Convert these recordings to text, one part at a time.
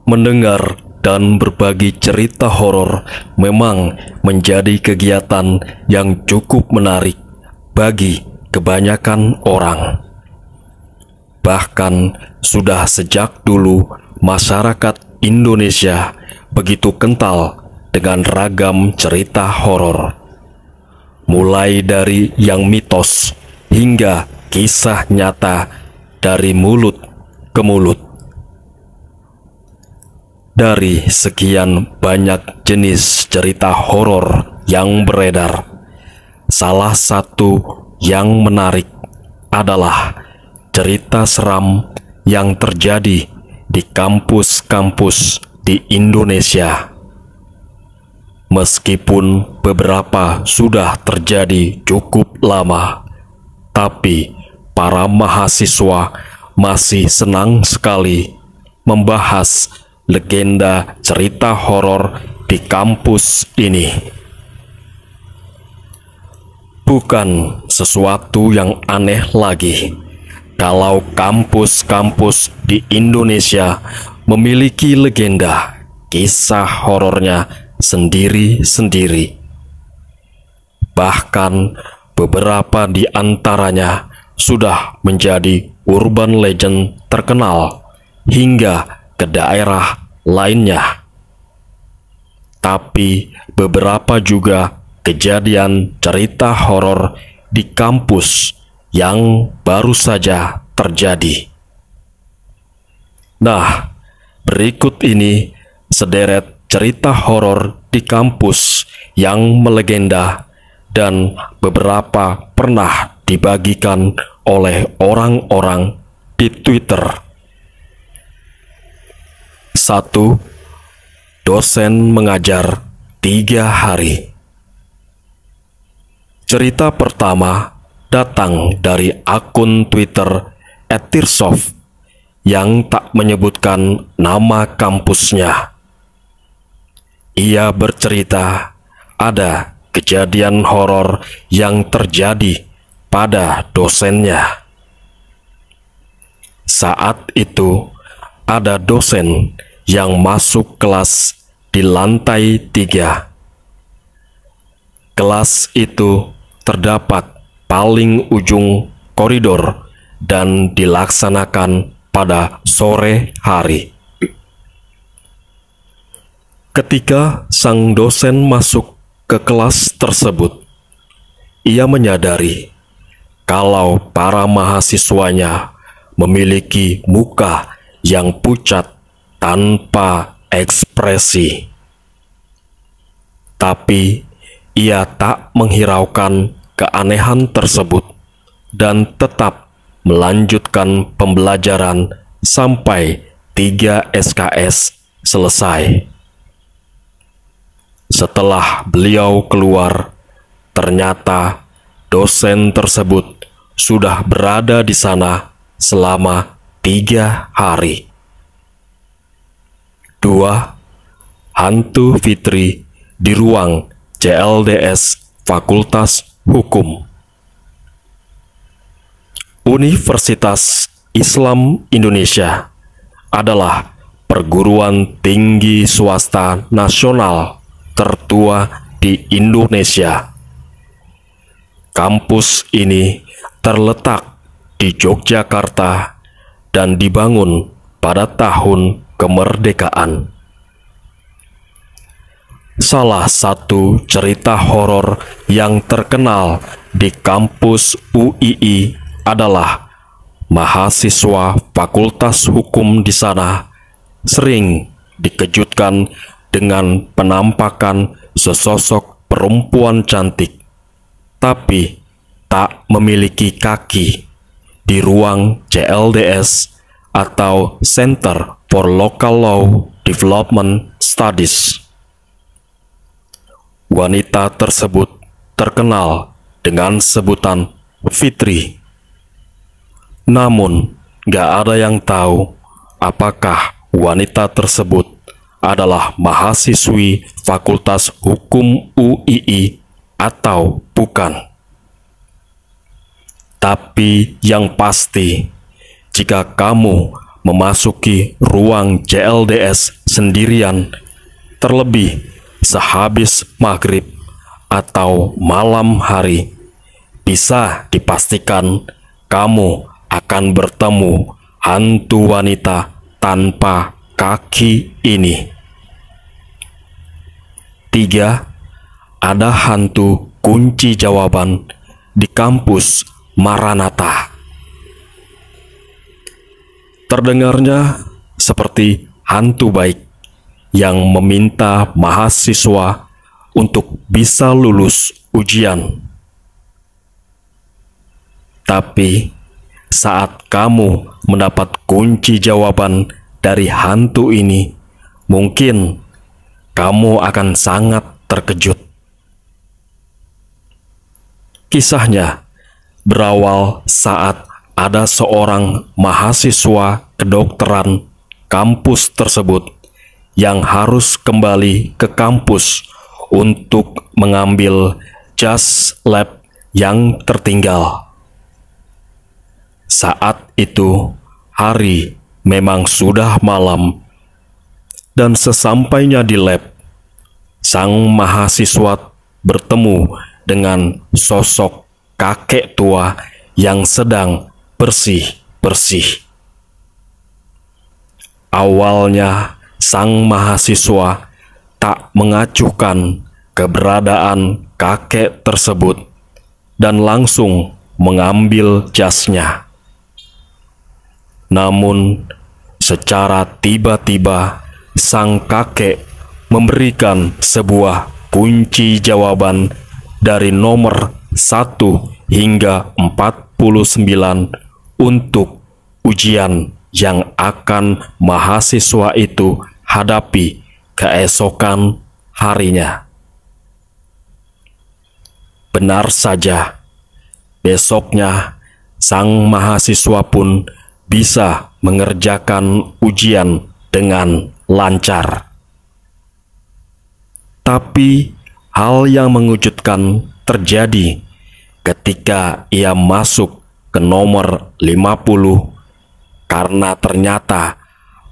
Mendengar dan berbagi cerita horor memang menjadi kegiatan yang cukup menarik bagi kebanyakan orang. Bahkan sudah sejak dulu masyarakat Indonesia begitu kental dengan ragam cerita horor. Mulai dari yang mitos hingga kisah nyata dari mulut ke mulut. Dari sekian banyak jenis cerita horor yang beredar, salah satu yang menarik adalah cerita seram yang terjadi di kampus-kampus di Indonesia. Meskipun beberapa sudah terjadi cukup lama, tapi para mahasiswa masih senang sekali membahas legenda cerita horor di kampus ini. Bukan sesuatu yang aneh lagi kalau kampus-kampus di Indonesia memiliki legenda kisah horornya sendiri-sendiri. Bahkan beberapa di antaranya sudah menjadi urban legend terkenal hingga ke daerah lainnya. Tapi beberapa juga kejadian cerita horor di kampus yang baru saja terjadi. Nah, berikut ini sederet cerita horor di kampus yang melegenda dan beberapa pernah dibagikan oleh orang-orang di Twitter. 1. Dosen mengajar 3 hari. Cerita pertama datang dari akun Twitter @tirsof yang tak menyebutkan nama kampusnya. Ia bercerita ada kejadian horor yang terjadi pada dosennya. Saat itu ada dosen yang masuk kelas di lantai 3. Kelas itu terdapat paling ujung koridor dan dilaksanakan pada sore hari. Ketika sang dosen masuk ke kelas tersebut, ia menyadari kalau para mahasiswanya memiliki muka yang pucat tanpa ekspresi. Tapi ia tak menghiraukan keanehan tersebut dan tetap melanjutkan pembelajaran sampai 3 SKS selesai. Setelah beliau keluar, ternyata dosen tersebut sudah berada di sana selama 3 hari. 2. Hantu Fitri di ruang CLDS Fakultas Hukum. Universitas Islam Indonesia adalah perguruan tinggi swasta nasional tertua di Indonesia. Kampus ini terletak di Yogyakarta dan dibangun pada tahun kemerdekaan. Salah satu cerita horor yang terkenal di kampus UII adalah mahasiswa Fakultas Hukum di sana sering dikejutkan dengan penampakan sesosok perempuan cantik, tapi tak memiliki kaki di ruang CLDS atau Center for Local Law Development Studies. Wanita tersebut terkenal dengan sebutan Fitri. Namun, gak ada yang tahu apakah wanita tersebut adalah mahasiswi Fakultas Hukum UII atau bukan. Tapi yang pasti, jika kamu memasuki ruang JLDS sendirian, terlebih sehabis maghrib atau malam hari, bisa dipastikan kamu akan bertemu hantu wanita tanpa kaki ini. 3. Ada hantu kunci jawaban di kampus Maranatha. Terdengarnya seperti hantu baik yang meminta mahasiswa untuk bisa lulus ujian. Tapi saat kamu mendapat kunci jawaban dari hantu ini, mungkin kamu akan sangat terkejut. Kisahnya berawal saat ada seorang mahasiswa kedokteran kampus tersebut yang harus kembali ke kampus untuk mengambil jas lab yang tertinggal. Saat itu hari memang sudah malam, dan sesampainya di lab, sang mahasiswa bertemu dengan sosok kakek tua yang sedang bersih-bersih. Awalnya sang mahasiswa tak mengacuhkan keberadaan kakek tersebut dan langsung mengambil jasnya. Namun secara tiba-tiba sang kakek memberikan sebuah kunci jawaban dari nomor 1 hingga 49 untuk ujian yang akan mahasiswa itu hadapi keesokan harinya. Benar saja, besoknya sang mahasiswa pun bisa mengerjakan ujian dengan lancar. Tapi hal yang mengejutkan terjadi ketika ia masuk ke nomor 50, karena ternyata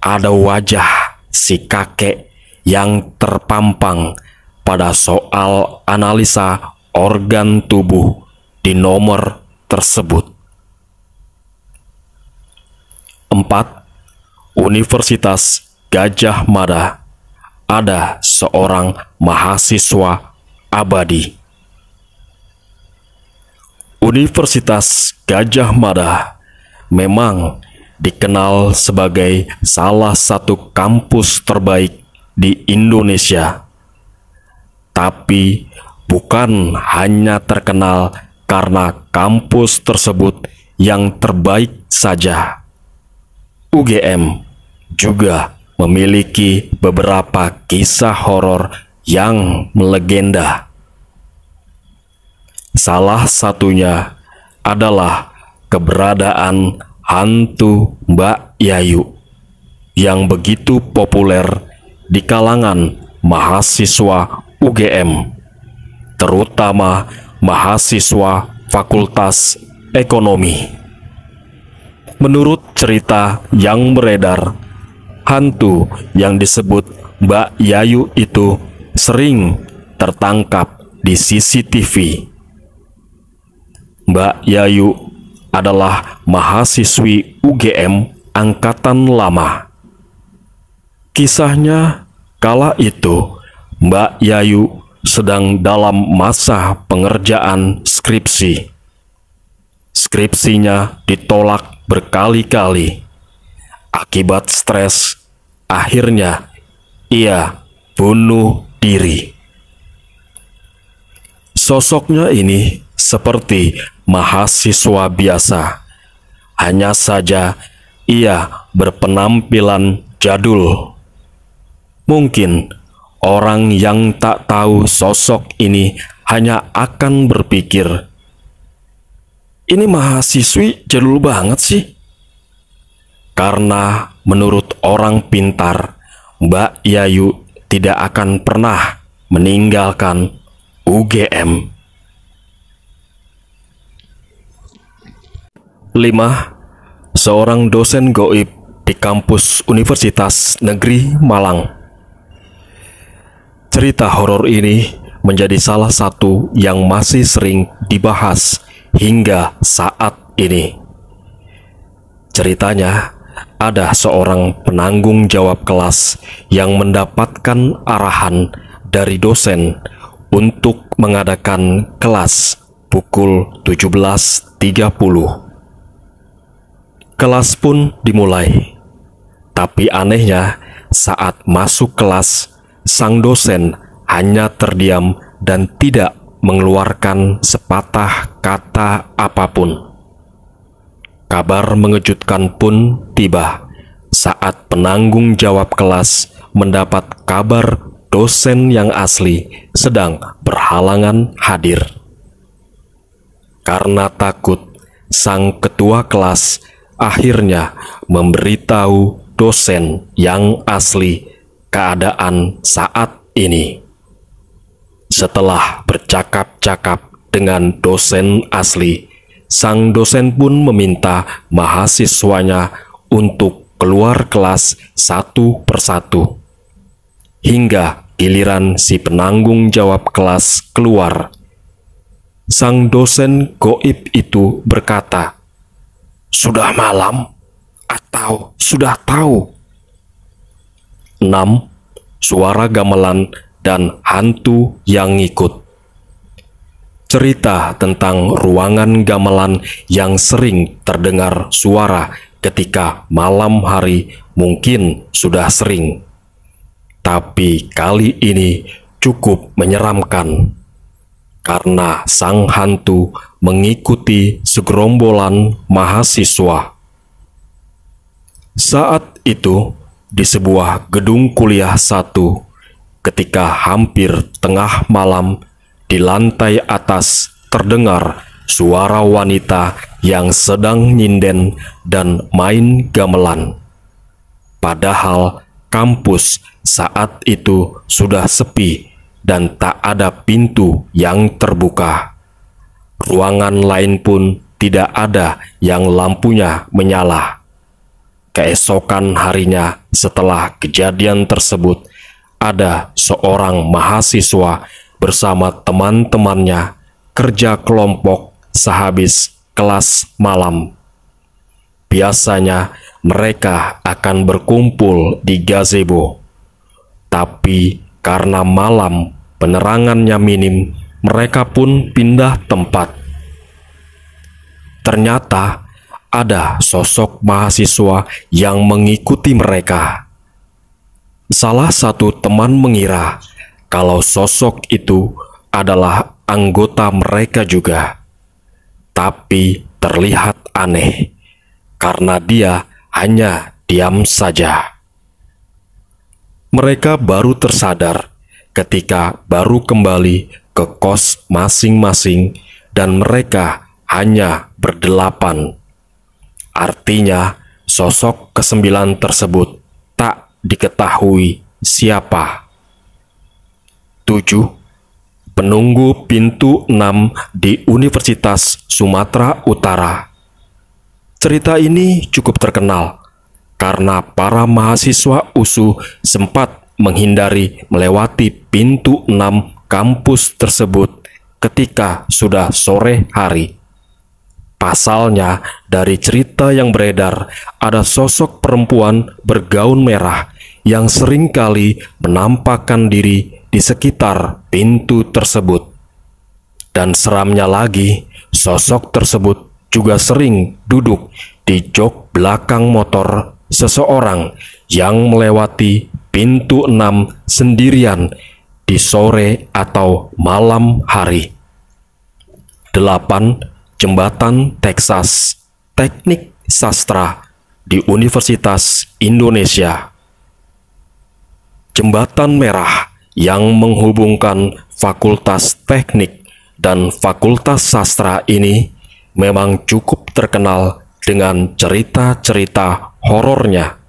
ada wajah si kakek yang terpampang pada soal analisa organ tubuh di nomor tersebut. 4. Universitas Gadjah Mada. Ada seorang mahasiswa abadi. Universitas Gadjah Mada memang dikenal sebagai salah satu kampus terbaik di Indonesia. Tapi bukan hanya terkenal karena kampus tersebut yang terbaik saja. UGM juga memiliki beberapa kisah horor yang melegenda. Salah satunya adalah keberadaan hantu Mbak Yayu yang begitu populer di kalangan mahasiswa UGM, terutama mahasiswa Fakultas Ekonomi. Menurut cerita yang beredar, hantu yang disebut Mbak Yayu itu sering tertangkap di CCTV. Mbak Yayu adalah mahasiswi UGM angkatan lama. Kisahnya, kala itu Mbak Yayu sedang dalam masa pengerjaan skripsi. Skripsinya ditolak berkali-kali. Akibat stres, akhirnya ia bunuh diri. Sosoknya ini seperti mahasiswa biasa, hanya saja ia berpenampilan jadul. Mungkin orang yang tak tahu sosok ini hanya akan berpikir, ini mahasiswi jadul banget sih. Karena menurut orang pintar, Mbak Yayu tidak akan pernah meninggalkan UGM. 5. Seorang dosen gaib di kampus Universitas Negeri Malang. Cerita horor ini menjadi salah satu yang masih sering dibahas hingga saat ini. Ceritanya, ada seorang penanggung jawab kelas yang mendapatkan arahan dari dosen untuk mengadakan kelas pukul 17.30. Kelas pun dimulai. Tapi anehnya, saat masuk kelas, sang dosen hanya terdiam dan tidak mengeluarkan sepatah kata apapun. Kabar mengejutkan pun tiba saat penanggung jawab kelas mendapat kabar dosen yang asli sedang berhalangan hadir. Karena takut, sang ketua kelas akhirnya memberitahu dosen yang asli keadaan saat ini. Setelah bercakap-cakap dengan dosen asli, sang dosen pun meminta mahasiswanya untuk keluar kelas satu persatu. Hingga giliran si penanggung jawab kelas keluar, sang dosen goib itu berkata, "Sudah malam atau sudah tahu?" 6. Suara gamelan dan hantu yang ngikut. Cerita tentang ruangan gamelan yang sering terdengar suara ketika malam hari mungkin sudah sering. Tapi kali ini cukup menyeramkan, karena sang hantu mengikuti segerombolan mahasiswa. Saat itu, di sebuah gedung kuliah 1, ketika hampir tengah malam, di lantai atas terdengar suara wanita yang sedang nyinden dan main gamelan. Padahal kampus saat itu sudah sepi dan tak ada pintu yang terbuka. Ruangan lain pun tidak ada yang lampunya menyala. Keesokan harinya setelah kejadian tersebut, ada seorang mahasiswa bersama teman-temannya kerja kelompok sehabis kelas malam. Biasanya mereka akan berkumpul di gazebo. Tapi karena malam penerangannya minim, mereka pun pindah tempat. Ternyata ada sosok mahasiswa yang mengikuti mereka. Salah satu teman mengira kalau sosok itu adalah anggota mereka juga. Tapi terlihat aneh, karena dia hanya diam saja. Mereka baru tersadar ketika baru kembali ke kos masing-masing dan mereka hanya berdelapan. Artinya, sosok ke-9 tersebut tak diketahui siapa. 7. Penunggu pintu 6 di Universitas Sumatera Utara. Cerita ini cukup terkenal karena para mahasiswa USU sempat menghindari melewati pintu 6 kampus tersebut ketika sudah sore hari. Pasalnya, dari cerita yang beredar, ada sosok perempuan bergaun merah yang seringkali menampakkan diri di sekitar pintu tersebut. Dan seramnya lagi, sosok tersebut juga sering duduk di jok belakang motor seseorang yang melewati pintu 6 sendirian di sore atau malam hari. 8. Jembatan Texas, Teknik Sastra di Universitas Indonesia. Jembatan merah yang menghubungkan Fakultas Teknik dan Fakultas Sastra ini memang cukup terkenal dengan cerita-cerita horornya.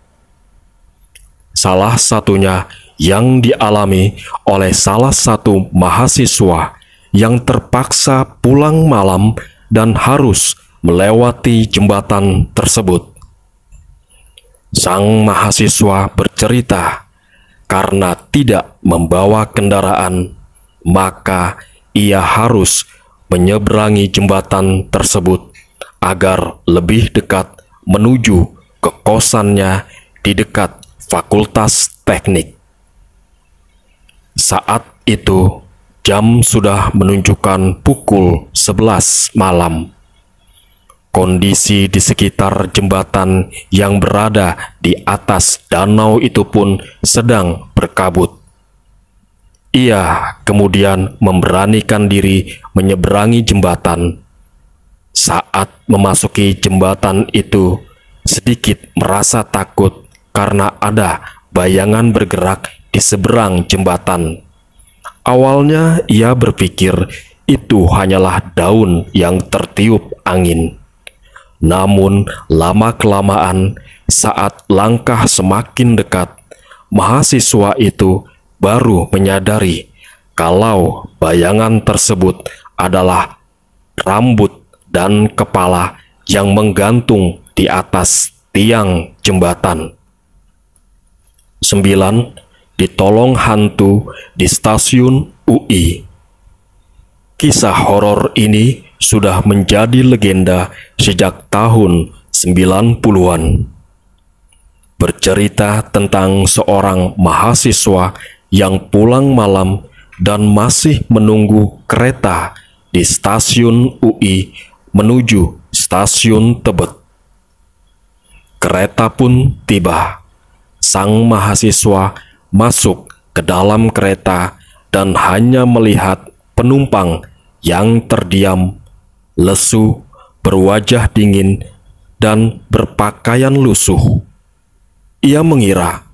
Salah satunya yang dialami oleh salah satu mahasiswa yang terpaksa pulang malam dan harus melewati jembatan tersebut. Sang mahasiswa bercerita, karena tidak membawa kendaraan, maka ia harus menyeberangi jembatan tersebut agar lebih dekat menuju ke kosannya di dekat Fakultas Teknik. Saat itu, jam sudah menunjukkan pukul 11 malam. Kondisi di sekitar jembatan yang berada di atas danau itu pun sedang berkabut. Ia kemudian memberanikan diri menyeberangi jembatan. Saat memasuki jembatan itu, sedikit merasa takut karena ada bayangan bergerak di seberang jembatan. Awalnya ia berpikir itu hanyalah daun yang tertiup angin. Namun lama-kelamaan, saat langkah semakin dekat, mahasiswa itu baru menyadari kalau bayangan tersebut adalah rambut dan kepala yang menggantung di atas tiang jembatan. 9. Ditolong hantu di stasiun UI. Kisah horor ini sudah menjadi legenda sejak tahun 90-an. Bercerita tentang seorang mahasiswa yang pulang malam dan masih menunggu kereta di stasiun UI menuju stasiun Tebet. Kereta pun tiba. Sang mahasiswa masuk ke dalam kereta dan hanya melihat penumpang yang terdiam, lesu, berwajah dingin, dan berpakaian lusuh. Ia mengira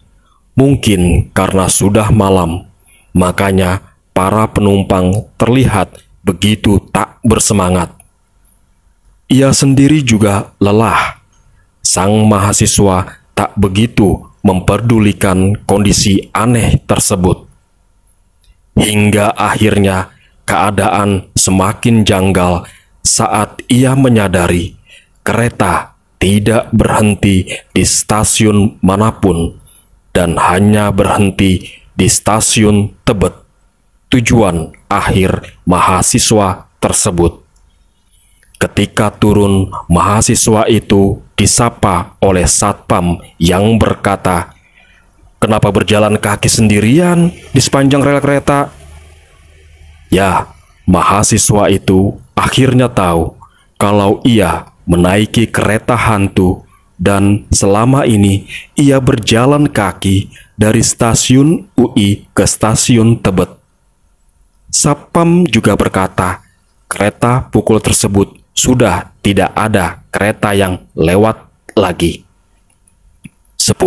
mungkin karena sudah malam, makanya para penumpang terlihat begitu tak bersemangat. Ia sendiri juga lelah. Sang mahasiswa tak begitu memperdulikan kondisi aneh tersebut. Hingga akhirnya keadaan semakin janggal saat ia menyadari kereta tidak berhenti di stasiun manapun dan hanya berhenti di stasiun Tebet, tujuan akhir mahasiswa tersebut. Ketika turun, mahasiswa itu disapa oleh satpam yang berkata, "Kenapa berjalan kaki sendirian di sepanjang rel kereta?" Ya, mahasiswa itu akhirnya tahu kalau ia menaiki kereta hantu dan selama ini ia berjalan kaki dari stasiun UI ke stasiun Tebet. Satpam juga berkata, kereta pukul tersebut sudah tidak ada kereta yang lewat lagi. 10.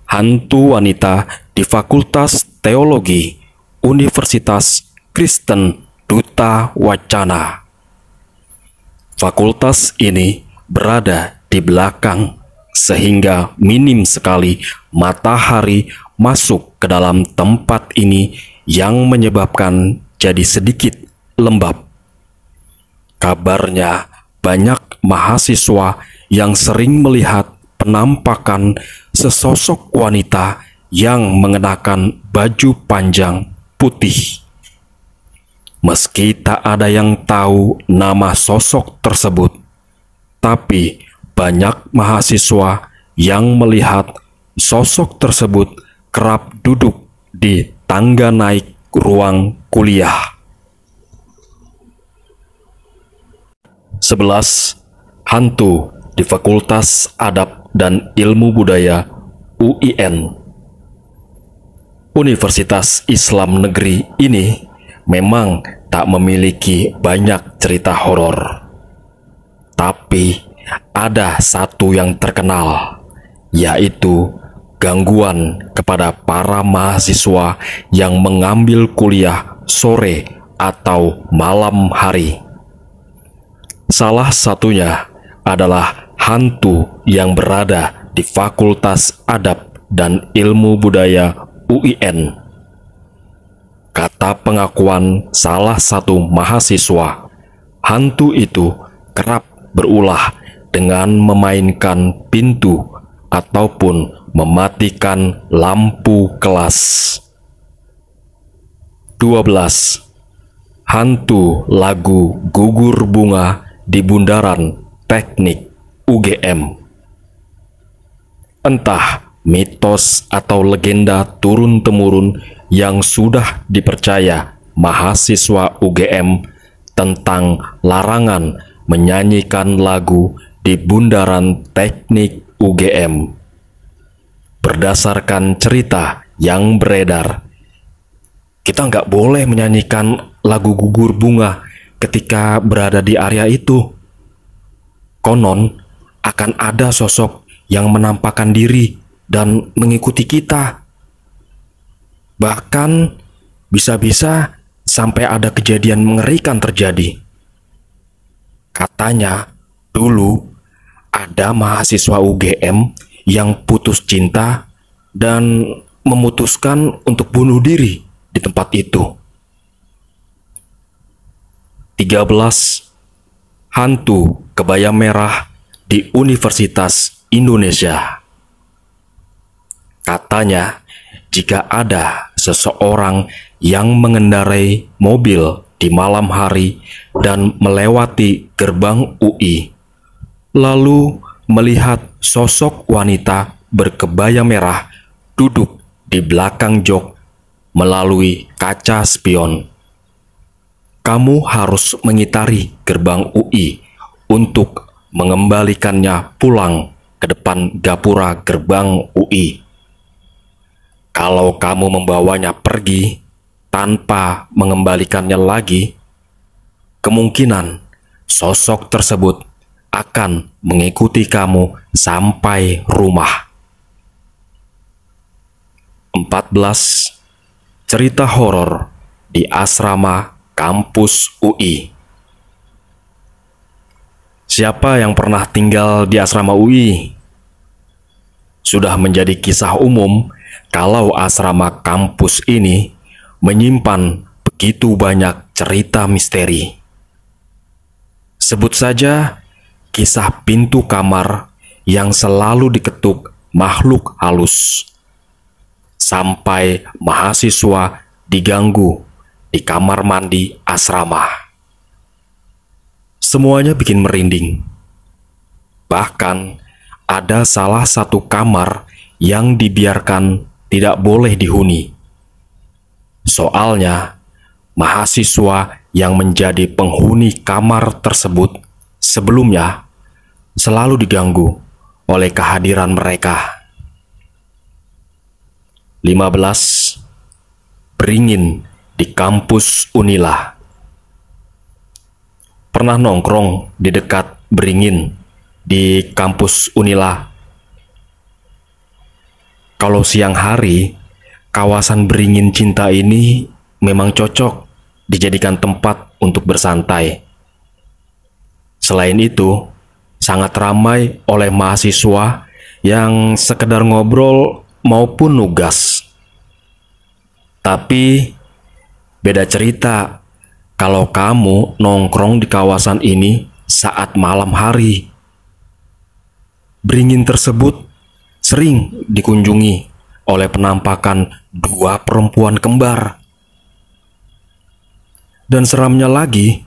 Hantu wanita di Fakultas Teologi Universitas Kristen Duta Wacana. Fakultas ini berada di belakang sehingga minim sekali matahari masuk ke dalam tempat ini yang menyebabkan jadi sedikit lembab. Kabarnya banyak mahasiswa yang sering melihat penampakan sesosok wanita yang mengenakan baju panjang putih. Meski tak ada yang tahu nama sosok tersebut, tapi banyak mahasiswa yang melihat sosok tersebut kerap duduk di tangga naik ruang kuliah. 11. Hantu di Fakultas Adab dan Ilmu Budaya UIN. Universitas Islam Negeri ini memang tak memiliki banyak cerita horor. Tapi ada satu yang terkenal, yaitu gangguan kepada para mahasiswa yang mengambil kuliah sore atau malam hari. Salah satunya adalah hantu yang berada di Fakultas Adab dan Ilmu Budaya UIN. Kata pengakuan salah satu mahasiswa, hantu itu kerap berulah dengan memainkan pintu ataupun mematikan lampu kelas. 12. Hantu lagu Gugur Bunga di Bundaran Teknik UGM. Entah mitos atau legenda turun-temurun yang sudah dipercaya mahasiswa UGM tentang larangan menyanyikan lagu di Bundaran Teknik UGM. Berdasarkan cerita yang beredar, kita nggak boleh menyanyikan lagu Gugur Bunga ketika berada di area itu. Konon akan ada sosok yang menampakkan diri dan mengikuti kita. Bahkan bisa-bisa sampai ada kejadian mengerikan terjadi. Katanya dulu ada mahasiswa UGM yang putus cinta dan memutuskan untuk bunuh diri di tempat itu. 13. Hantu kebaya merah di Universitas Indonesia. Katanya, jika ada seseorang yang mengendarai mobil di malam hari dan melewati gerbang UI, lalu melihat sosok wanita berkebaya merah duduk di belakang jok melalui kaca spion, kamu harus mengitari gerbang UI untuk mengembalikannya pulang ke depan gapura gerbang UI. Kalau kamu membawanya pergi tanpa mengembalikannya lagi, kemungkinan sosok tersebut akan mengikuti kamu sampai rumah. 14. Cerita horor di asrama kampus UI. Siapa yang pernah tinggal di asrama UI? Sudah menjadi kisah umum kalau asrama kampus ini menyimpan begitu banyak cerita misteri. Sebut saja kisah pintu kamar yang selalu diketuk makhluk halus, sampai mahasiswa diganggu di kamar mandi asrama. Semuanya bikin merinding. Bahkan ada salah satu kamar yang dibiarkan tidak boleh dihuni. Soalnya mahasiswa yang menjadi penghuni kamar tersebut sebelumnya selalu diganggu oleh kehadiran mereka. 15. Beringin di kampus Unila. Pernah nongkrong di dekat beringin di kampus Unila? Kalau siang hari, kawasan beringin cinta ini memang cocok dijadikan tempat untuk bersantai. Selain itu, sangat ramai oleh mahasiswa yang sekedar ngobrol maupun nugas. Tapi beda cerita kalau kamu nongkrong di kawasan ini saat malam hari. Beringin tersebut sering dikunjungi oleh penampakan dua perempuan kembar. Dan seramnya lagi,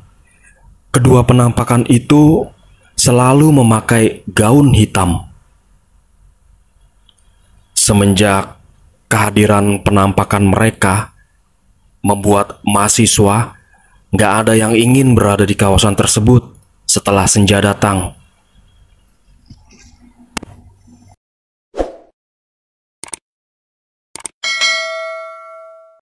kedua penampakan itu selalu memakai gaun hitam. Semenjak kehadiran penampakan mereka membuat mahasiswa nggak ada yang ingin berada di kawasan tersebut setelah senja datang.